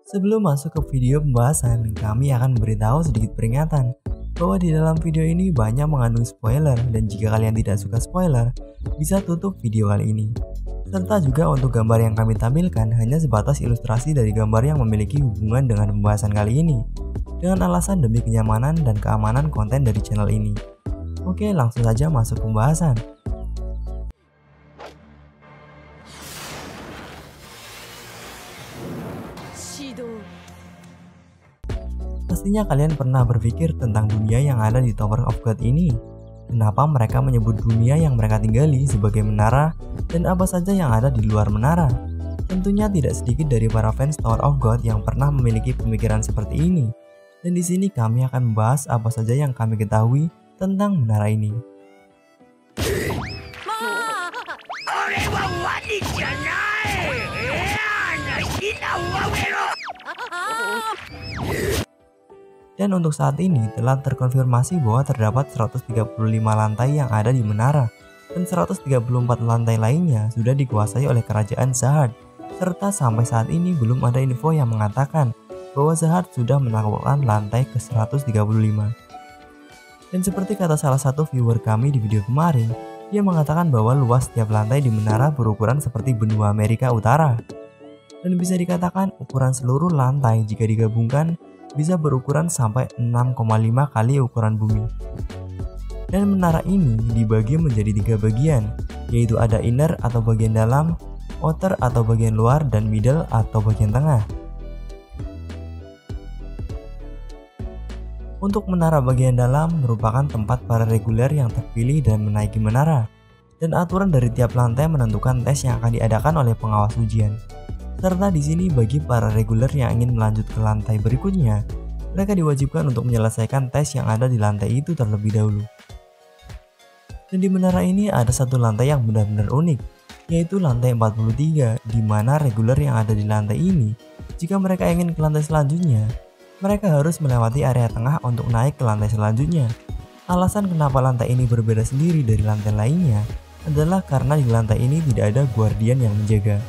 Sebelum masuk ke video pembahasan, kami akan memberitahu sedikit peringatan bahwa di dalam video ini banyak mengandung spoiler, dan jika kalian tidak suka spoiler, bisa tutup video kali ini. Serta juga untuk gambar yang kami tampilkan hanya sebatas ilustrasi dari gambar yang memiliki hubungan dengan pembahasan kali ini, dengan alasan demi kenyamanan dan keamanan konten dari channel ini. Oke, langsung saja masuk pembahasan. Pastinya kalian pernah berpikir tentang dunia yang ada di Tower of God ini. Kenapa mereka menyebut dunia yang mereka tinggali sebagai menara, dan apa saja yang ada di luar menara? Tentunya tidak sedikit dari para fans Tower of God yang pernah memiliki pemikiran seperti ini. Dan di sini kami akan membahas apa saja yang kami ketahui tentang menara ini. Dan untuk saat ini telah terkonfirmasi bahwa terdapat 135 lantai yang ada di menara, dan 134 lantai lainnya sudah dikuasai oleh kerajaan Zahad. Serta sampai saat ini belum ada info yang mengatakan bahwa Zahad sudah menaklukkan lantai ke 135. Dan seperti kata salah satu viewer kami di video kemarin, dia mengatakan bahwa luas setiap lantai di menara berukuran seperti benua Amerika Utara. Dan bisa dikatakan ukuran seluruh lantai jika digabungkan bisa berukuran sampai 6,5 kali ukuran bumi. Dan menara ini dibagi menjadi 3 bagian, yaitu ada inner atau bagian dalam, outer atau bagian luar, dan middle atau bagian tengah. Untuk menara bagian dalam merupakan tempat para reguler yang terpilih dan menaiki menara, dan aturan dari tiap lantai menentukan tes yang akan diadakan oleh pengawas ujian. Serta di sini bagi para reguler yang ingin melanjut ke lantai berikutnya, mereka diwajibkan untuk menyelesaikan tes yang ada di lantai itu terlebih dahulu. Dan di menara ini ada satu lantai yang benar-benar unik, yaitu lantai 43, di mana reguler yang ada di lantai ini, jika mereka ingin ke lantai selanjutnya, mereka harus melewati area tengah untuk naik ke lantai selanjutnya. Alasan kenapa lantai ini berbeda sendiri dari lantai lainnya adalah karena di lantai ini tidak ada guardian yang menjaga.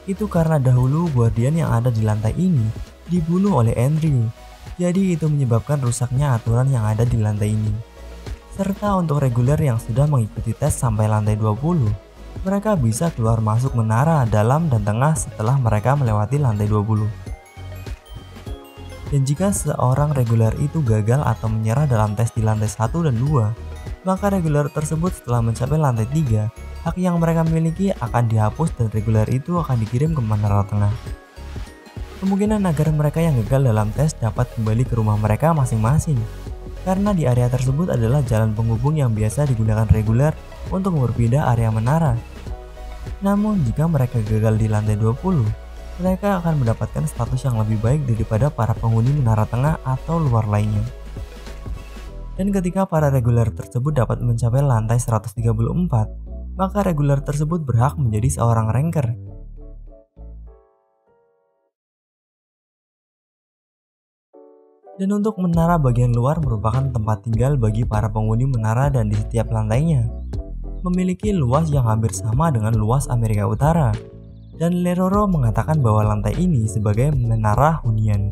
Itu karena dahulu guardian yang ada di lantai ini dibunuh oleh Andrew, jadi itu menyebabkan rusaknya aturan yang ada di lantai ini. Serta untuk reguler yang sudah mengikuti tes sampai lantai 20, mereka bisa keluar masuk menara dalam dan tengah setelah mereka melewati lantai 20. Dan jika seorang reguler itu gagal atau menyerah dalam tes di lantai 1 dan 2, maka reguler tersebut setelah mencapai lantai 3, hak yang mereka miliki akan dihapus dan reguler itu akan dikirim ke menara tengah. Kemungkinan agar mereka yang gagal dalam tes dapat kembali ke rumah mereka masing-masing, karena di area tersebut adalah jalan penghubung yang biasa digunakan reguler untuk berpindah area menara. Namun jika mereka gagal di lantai 20, mereka akan mendapatkan status yang lebih baik daripada para penghuni menara tengah atau luar lainnya. Dan ketika para reguler tersebut dapat mencapai lantai 134, maka reguler tersebut berhak menjadi seorang ranker. Dan untuk menara bagian luar merupakan tempat tinggal bagi para penghuni menara, dan di setiap lantainya memiliki luas yang hampir sama dengan luas Amerika Utara. Dan Leroro mengatakan bahwa lantai ini sebagai menara hunian.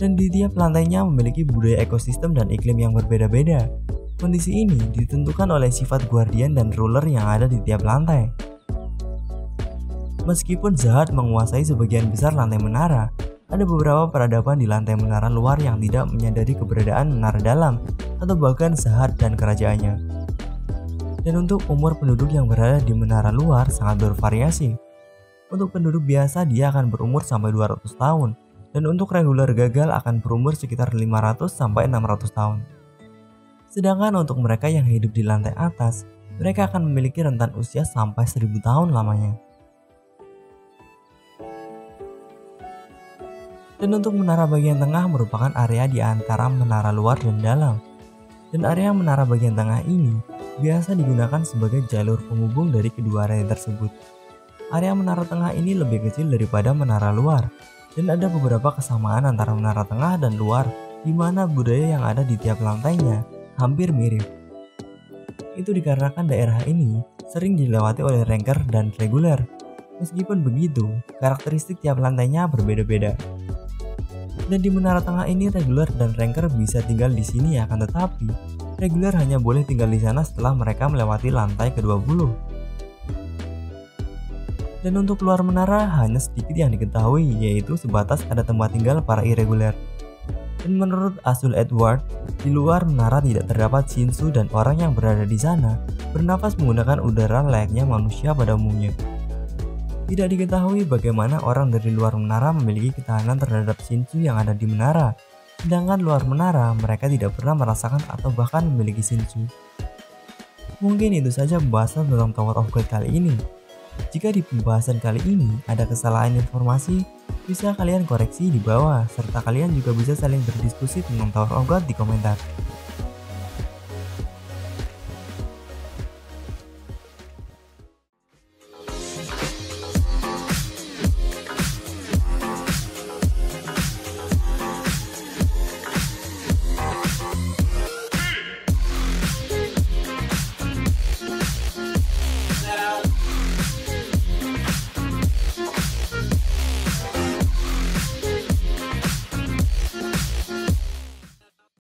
Dan di tiap lantainya memiliki budaya ekosistem dan iklim yang berbeda-beda. Kondisi ini ditentukan oleh sifat guardian dan ruler yang ada di tiap lantai. Meskipun Zahad menguasai sebagian besar lantai menara, ada beberapa peradaban di lantai menara luar yang tidak menyadari keberadaan menara dalam atau bahkan Zahad dan kerajaannya. Dan untuk umur penduduk yang berada di menara luar sangat bervariasi. Untuk penduduk biasa dia akan berumur sampai 200 tahun, dan untuk reguler gagal akan berumur sekitar 500 sampai 600 tahun. Sedangkan untuk mereka yang hidup di lantai atas, mereka akan memiliki rentan usia sampai 1000 tahun lamanya. Dan untuk menara bagian tengah merupakan area di antara menara luar dan dalam. Dan area menara bagian tengah ini biasa digunakan sebagai jalur penghubung dari kedua area tersebut. Area menara tengah ini lebih kecil daripada menara luar, dan ada beberapa kesamaan antara menara tengah dan luar di mana budaya yang ada di tiap lantainya hampir mirip. Itu dikarenakan daerah ini sering dilewati oleh ranker dan reguler. Meskipun begitu, karakteristik tiap lantainya berbeda-beda. Dan di menara tengah ini reguler dan ranker bisa tinggal di sini, akan tetapi reguler hanya boleh tinggal di sana setelah mereka melewati lantai ke-20. Dan untuk luar menara hanya sedikit yang diketahui, yaitu sebatas ada tempat tinggal para irreguler. Dan menurut Azul Edward, di luar menara tidak terdapat Shinsu dan orang yang berada di sana bernafas menggunakan udara layaknya manusia pada umumnya. Tidak diketahui bagaimana orang dari luar menara memiliki ketahanan terhadap Shinsu yang ada di menara, sedangkan luar menara mereka tidak pernah merasakan atau bahkan memiliki Shinsu. Mungkin itu saja pembahasan tentang Tower of God kali ini. Jika di pembahasan kali ini ada kesalahan informasi, bisa kalian koreksi di bawah, serta kalian juga bisa saling berdiskusi tentang Tower of God di komentar.